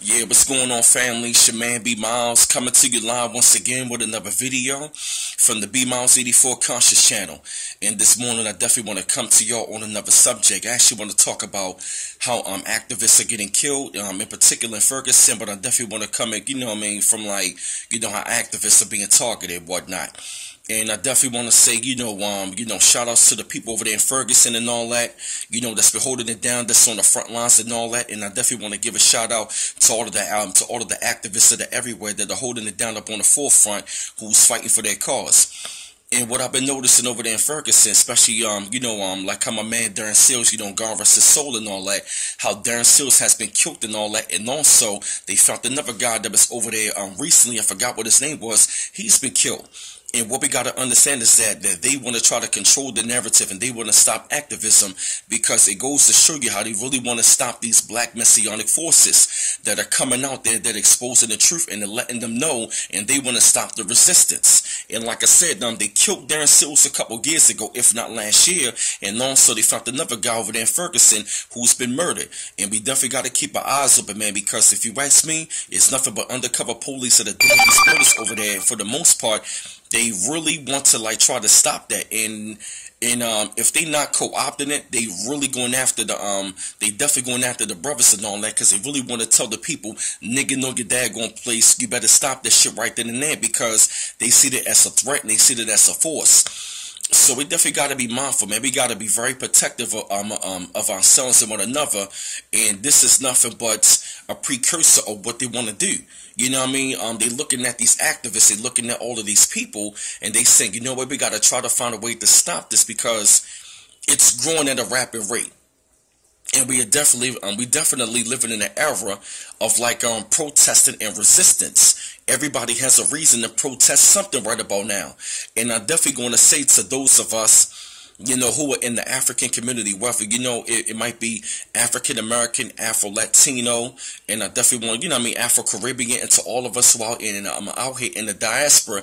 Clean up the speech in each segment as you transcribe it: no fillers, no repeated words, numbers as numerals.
Yeah, what's going on, family? It's your man B Miles coming to you live once again with another video from the B Miles 84 Conscious channel. And this morning, I definitely want to come to y'all on another subject. I actually want to talk about how activists are getting killed, in particular in Ferguson. But I definitely want to come at, from how activists are being targeted and whatnot. And I definitely want to say, shout outs to the people over there in Ferguson and all that, that's been holding it down, that's on the front lines and all that. And I definitely want to give a shout out to all of the activists that are everywhere that are holding it down up on the forefront, who's fighting for their cause. And what I've been noticing over there in Ferguson, especially, like how my man Darren Seals, God rest his soul and all that, how Darren Seals has been killed and all that. And also, they found another guy that was over there recently, I forgot what his name was, he's been killed. And what we got to understand is that they want to try to control the narrative and they want to stop activism, because it goes to show you how they really want to stop these black messianic forces that are coming out there, that are exposing the truth and they're letting them know, and they want to stop the resistance. And like I said, they killed Darren Seals a couple years ago, if not last year, and also they found another guy over there in Ferguson who's been murdered. And we definitely got to keep our eyes open, man, because if you ask me, it's nothing but undercover police that are doing these murders over there. And for the most part, they really want to try to stop that, and if they not co-opting it, they really going after they definitely going after the brothers and all that, because they really want to tell the people, nigga, know your daggone place, you better stop that shit right then and there, because they see it as a threat and they see it as a force. So we definitely got to be mindful, man. We got to be very protective of ourselves and one another. And this is nothing but a precursor of what they want to do. You know what I mean? They looking at these activists, they looking at all of these people, and they saying, you know what, we got to try to find a way to stop this, because it's growing at a rapid rate. And we definitely living in an era of protesting and resistance. Everybody has a reason to protest something right about now. And I'm definitely going to say to those of us, who are in the African community, whether, it might be African American, Afro-Latino, and I definitely want, Afro-Caribbean, and to all of us who are out here in the diaspora,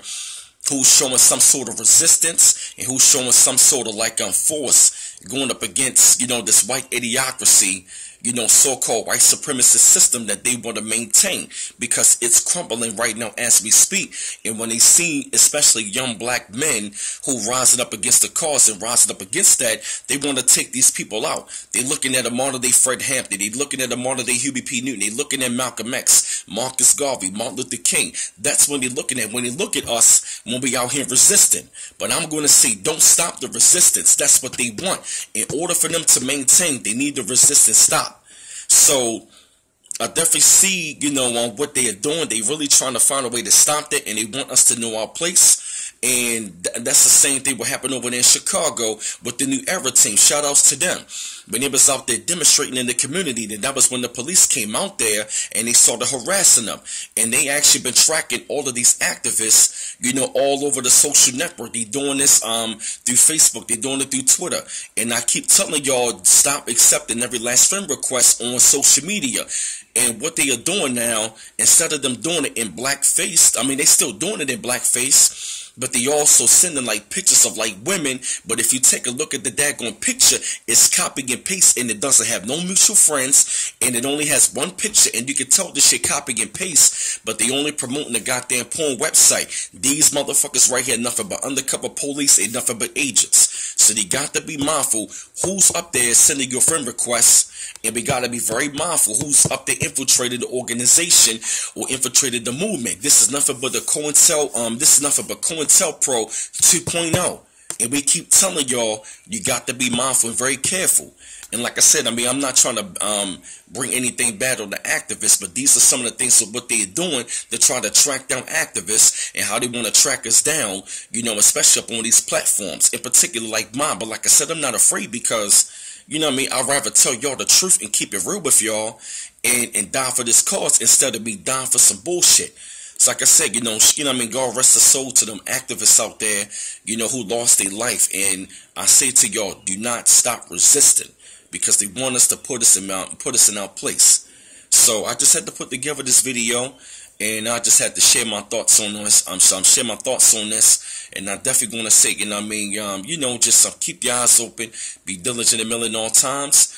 who's showing some sort of resistance and who's showing some sort of force going up against, this white idiocracy, so-called white supremacist system that they want to maintain, because it's crumbling right now as we speak. And when they see, especially young black men who rising up against the cause and rising up against that, they want to take these people out. They're looking at a modern day Fred Hampton. They're looking at a modern day Huey P. Newton. They're looking at Malcolm X, Marcus Garvey, Martin Luther King. That's when they're looking at, when they look at us, when we out here resisting. But I'm going to say, don't stop the resistance. That's what they want. In order for them to maintain, they need the resistance stopped. So I definitely see, on what they are doing. They really trying to find a way to stop that, and they want us to know our place. And that's the same thing what happened over there in Chicago with the New Era team. Shout outs to them. When they was out there demonstrating in the community, then that was when the police came out there and they started harassing them. And they actually been tracking all of these activists, all over the social network. They doing this through Facebook. They doing it through Twitter. And I keep telling y'all, stop accepting every last friend request on social media. And what they are doing now, instead of them doing it in blackface, they still doing it in blackface, but they also sending pictures of women. But if you take a look at the daggone picture, it's copy and paste, and it doesn't have no mutual friends, and it only has one picture, and you can tell this shit copy and paste, but they only promoting the goddamn porn website. These motherfuckers right here, nothing but undercover police and nothing but agents. So they got to be mindful who's up there sending your friend requests, and we got to be very mindful who's up there infiltrated the organization or infiltrated the movement. This is nothing but COINTELPRO 2.0. And we keep telling y'all, you got to be mindful and very careful. And like I said, I'm not trying to bring anything bad on the activists, but these are some of the things of what they're doing to try to track down activists and how they want to track us down, especially up on these platforms, in particular like mine. But like I said, I'm not afraid, because, I'd rather tell y'all the truth and keep it real with y'all and die for this cause instead of me dying for some bullshit. So like I said, God rest the soul to them activists out there, who lost their life. And I say to y'all, do not stop resisting, because they want us to put us in our place. So I just had to put together this video, and I just had to share my thoughts on this. I'm sharing my thoughts on this, and I'm definitely going to say, just keep your eyes open, be diligent in million all times.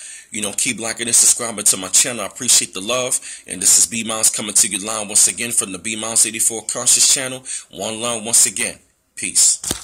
keep liking and subscribing to my channel. I appreciate the love. And this is B Miles coming to you live once again from the B Miles 84 Conscious channel. One love once again. Peace.